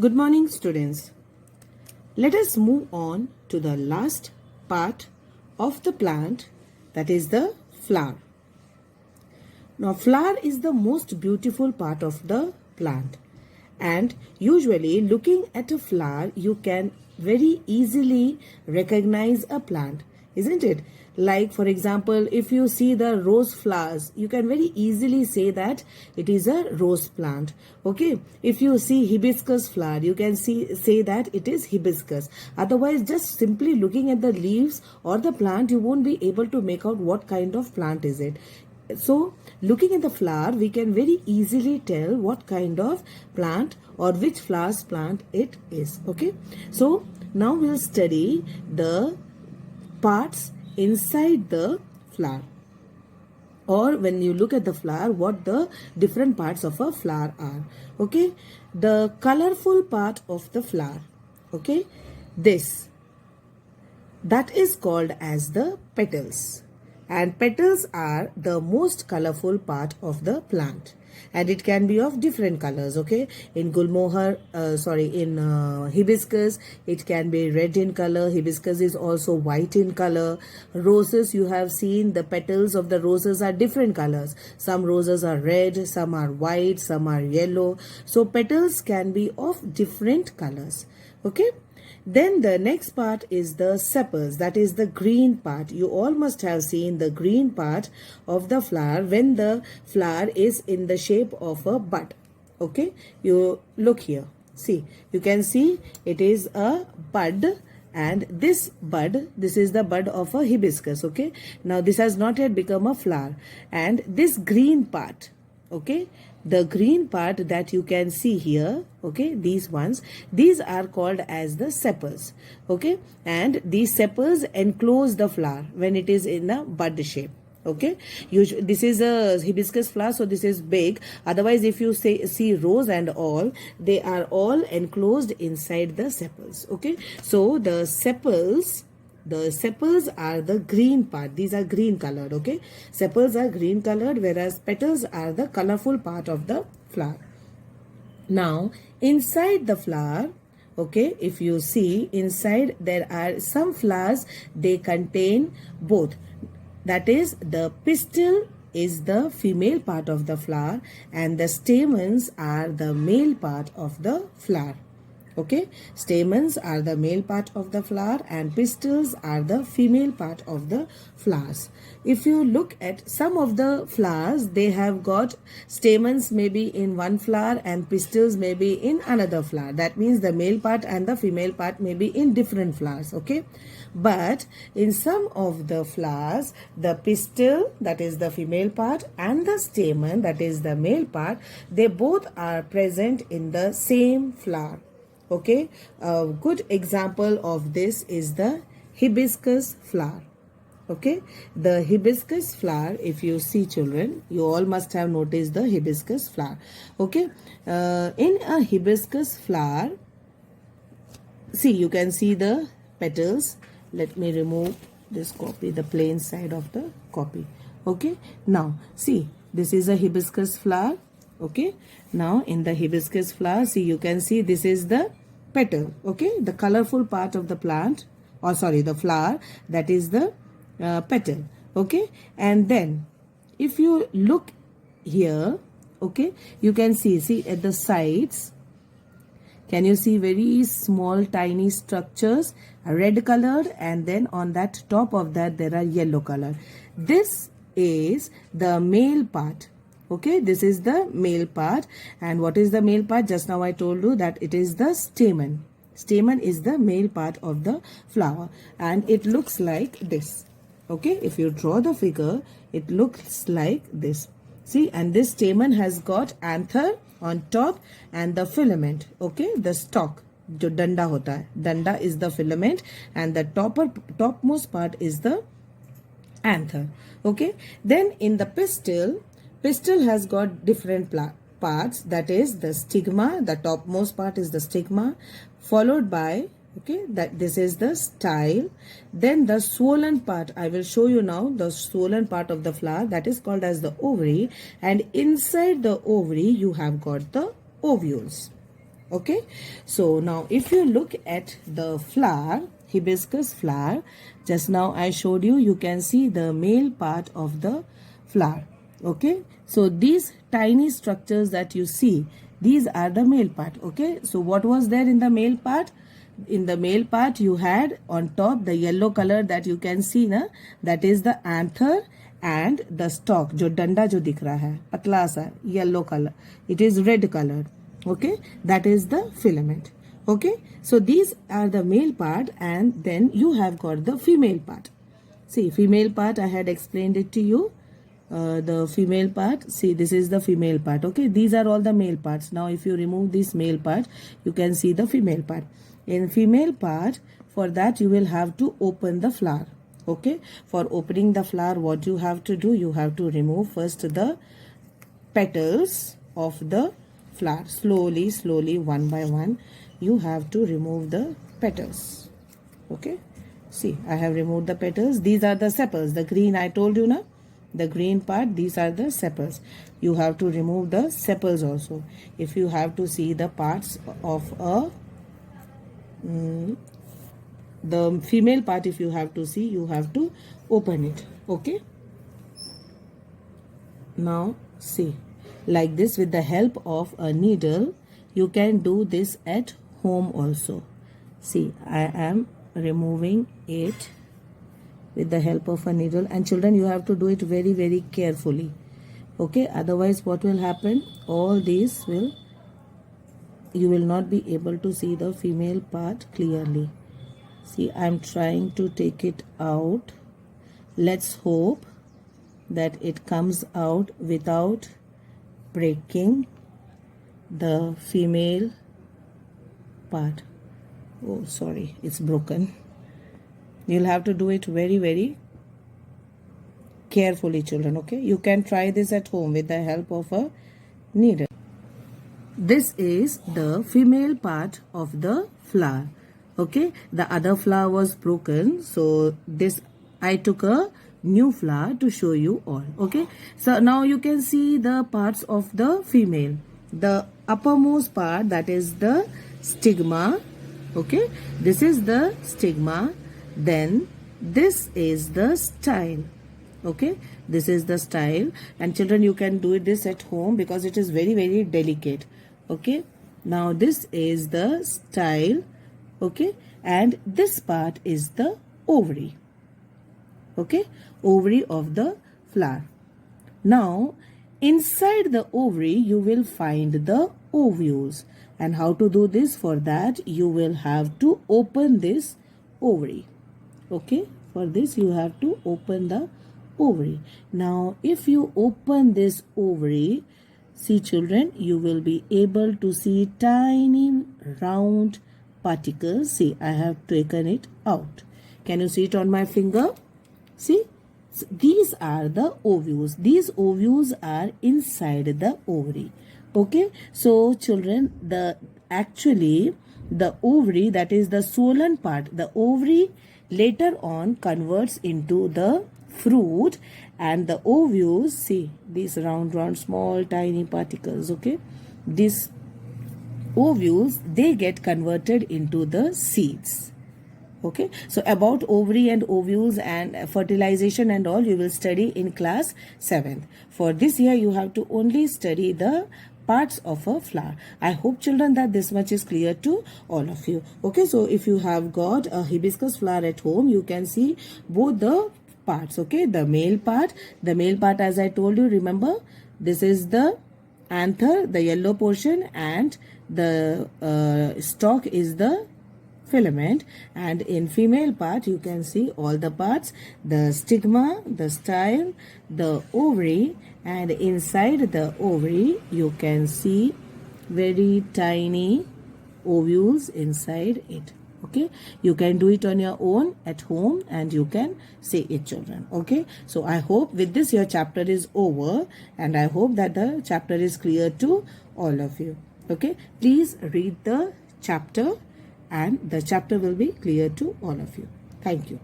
Good morning, students. Let us move on to the last part of the plant, that is the flower. Now, flower is the most beautiful part of the plant, and usually looking at a flower, you can very easily recognize a plant, isn't it? Like, for example, if you see the rose flowers, you can very easily say that it is a rose plant. Okay, if you see hibiscus flower, you can say that it is hibiscus. Otherwise, just simply looking at the leaves or the plant, you won't be able to make out what kind of plant is it. So, looking at the flower, we can very easily tell what kind of plant or which flowers plant it is. Okay, so now we'll study the parts inside the flower, or when you look at the flower, what the different parts of a flower are. Okay, the colorful part of the flower, okay, this, that is called as the petals, and petals are the most colorful part of the plant, and it can be of different colors. Okay, in gulmohar, in hibiscus, it can be red in color. Hibiscus is also white in color. Roses, you have seen the petals of the roses are different colors. Some roses are red, some are white, some are yellow. So petals can be of different colors. Okay, then the next part is the sepals, that is the green part. You all must have seen the green part of the flower when the flower is in the shape of a bud. Okay, you look here. See, you can see it is a bud, and this bud, this is the bud of a hibiscus. Okay, now this has not yet become a flower, and this green part, okay, the green part that you can see here, okay, these ones, these are called as the sepals. Okay, and these sepals enclose the flower when it is in a bud shape. Okay, this is a hibiscus flower, so this is big. Otherwise, if you see rose and all, they are all enclosed inside the sepals. Okay, so the sepals are the green part. These are green colored. Okay, sepals are green colored, whereas petals are the colorful part of the flower. Now, inside the flower, okay, if you see inside, there are some flowers, they contain both. That is, the pistil is the female part of the flower, and the stamens are the male part of the flower. Okay, stamens are the male part of the flower and pistils are the female part of the flowers. If you look at some of the flowers, they have got stamens maybe in one flower and pistils maybe in another flower. That means the male part and the female part may be in different flowers. Okay, but in some of the flowers, the pistil, that is the female part, and the stamen, that is the male part, they both are present in the same flower. Okay, a good example of this is the hibiscus flower. Okay, the hibiscus flower, if you see, children, you all must have noticed the hibiscus flower. Okay, in a hibiscus flower, see, you can see the petals. Let me remove this copy, the plain side of the copy. Okay, now see, this is a hibiscus flower. Okay, now in the hibiscus flower, see, you can see this is the petal. Okay, the colorful part of the plant, or sorry, the flower, that is the petal. Okay, and then if you look here, okay, you can see at the sides, can you see very small tiny structures, red colored, and then on that top of that there are yellow color. This is the male part. Okay, this is the male part. And what is the male part? Just now I told you that it is the stamen. Stamen is the male part of the flower, and it looks like this. Okay, if you draw the figure, it looks like this. See, and this stamen has got anther on top and the filament. Okay, the stalk, जो डंडा होता है, डंडा is the filament, and the topmost part is the anther. Okay, then in the pistil has got different parts, that is the stigma. The topmost part is the stigma, followed by, okay, that this is the style. Then the swollen part, I will show you now the swollen part of the flower, that is called as the ovary, and inside the ovary you have got the ovules. Okay, so now if you look at the flower, hibiscus flower, just now I showed you, you can see the male part of the flower. Okay, so these tiny structures that you see, these are the male part. Okay, so what was there in the male part? In the male part you had on top the yellow color that you can see na, that is the anther, and the stalk जो डंडा जो दिख रहा है पतला सा yellow color, it is red colored. Okay, that is the filament. Okay, so these are the male part, and then you have got the female part. See, female part I had explained it to you. The female part, see, this is the female part. Okay, these are all the male parts. Now if you remove this male part, you can see the female part. In female part, for that you will have to open the flower. Okay, for opening the flower, what you have to do, you have to remove first the petals of the flower. Slowly, one by one, you have to remove the petals. Okay, see, I have removed the petals. These are the sepals, the green I told you now, the green part, these are the sepals. You have to remove the sepals also. If you have to see the parts of a the female part, if you have to see, you have to open it. Okay, now see, like this, with the help of a needle, you can do this at home also. See, I am removing it with the help of a needle, and children, you have to do it very carefully. Okay, otherwise what will happen, all these will, you will not be able to see the female part clearly. See, I am trying to take it out. Let's hope that it comes out without breaking the female part. Oh, sorry, it's broken. You'll have to do it very carefully, children. Okay, you can try this at home with the help of a needle. This is the female part of the flower. Okay, the other flower was broken, so this I took a new flower to show you all. Okay, so now you can see the parts of the female. The uppermost part, that is the stigma. Okay, this is the stigma. Then this is the style. Okay, this is the style, and children, you can do this at home because it is very delicate. Okay, now this is the style. Okay, and this part is the ovary. Okay, ovary of the flower. Now inside the ovary you will find the ovules, and how to do this? For that you will have to open this ovary. Okay, for this you have to open the ovary. Now if you open this ovary, see children, you will be able to see tiny round particles. See, I have taken it out. Can you see it on my finger? See, these are the ovules. These ovules are inside the ovary. Okay, so children, the ovary, that is the swollen part, the ovary later on converts into the fruit, and the ovules, see, these round small tiny particles. Okay, these ovules, they get converted into the seeds. Okay, so about ovary and ovules and fertilization and all, you will study in class 7th. For this year you have to only study the parts of a flower. I hope children that this much is clear to all of you. Okay, so if you have got a hibiscus flower at home, you can see both the parts. Okay, the male part as I told you, remember, this is the anther, the yellow portion, and the stalk is the filament. And in female part you can see all the parts, the stigma, the style, the ovary, and inside the ovary you can see very tiny ovules inside it. Okay, you can do it on your own at home and you can say it, children. Okay, so I hope with this your chapter is over, and I hope that the chapter is clear to all of you. Okay, please read the chapter and the chapter will be clear to all of you. Thank you.